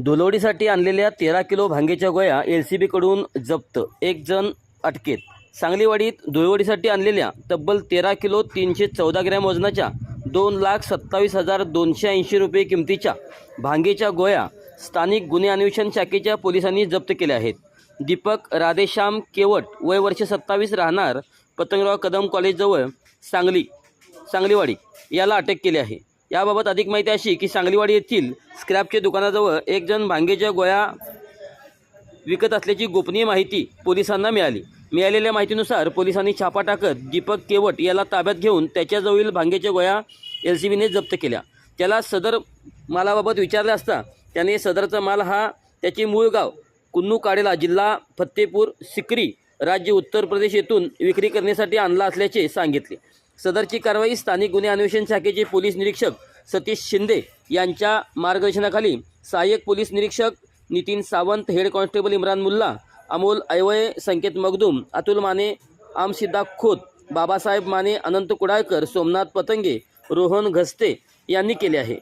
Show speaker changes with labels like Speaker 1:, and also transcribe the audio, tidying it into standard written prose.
Speaker 1: धुलोडीसाठी आणलेल्या 13 किलो भांगेच्या गोळ्या LCB कडून जप्त, एक जण अटकेत। सांगलीवाडीत धुळवडीसाठी आणलेल्या तब्बल 13 किलो 314 ग्रॅम वजनाच्या 2,27,280 रुपये किमतीच्या भांगेच्या गोळ्या स्थानिक गुन्हे अन्वेषण शाखेच्या पोलिसांनी जप्त केल्या आहेत। दीपक राधेश्याम केवट, वय वर्ष 27, राहणार पतंगराव कदम कॉलेजजवळ सांगलीवाडी याला अटक केली आहे। याबाबत अधिक माहिती अशी की सांगलीवाडी येथील स्क्रॅपच्या दुकानाजवळ एक जण भांगेच्या गोळ्या विकत असल्याची गोपनीय माहिती पोलिसांना मिळाली। मिळालेल्या माहितीनुसार पोलिसांनी छापा टाकत दीपक केवट याला ताब्यात घेऊन त्याच्याजवळील भांगेच्या गोळ्या LCBने जप्त केल्या। त्याला सदर मालाबाबत विचारले असता त्याने सदरचा माल हा त्याचे मूळ गाव कुन्नू काडेला, जिल्हा फत्तेपूर सिक्री, राज्य उत्तर प्रदेश येथून विक्री करण्यासाठी आणला असल्याचे सांगितले। सदरची कारवाई स्थानिक गुन्हे अन्वेषण शाखेचे पोलीस निरीक्षक सतीश शिंदे यांच्या मार्गदर्शनाखाली सहाय्यक पोलीस निरीक्षक नितीन सावंत, हेड कॉन्स्टेबल इम्रान मुल्ला, अमोल ऐवळे, संकेत मगदूम, अतुल माने, आमसिद्धा खोत, बाबासाहेब माने, अनंत कुडाळकर, सोमनाथ पतंगे, रोहन घस्ते यांनी केले आहे।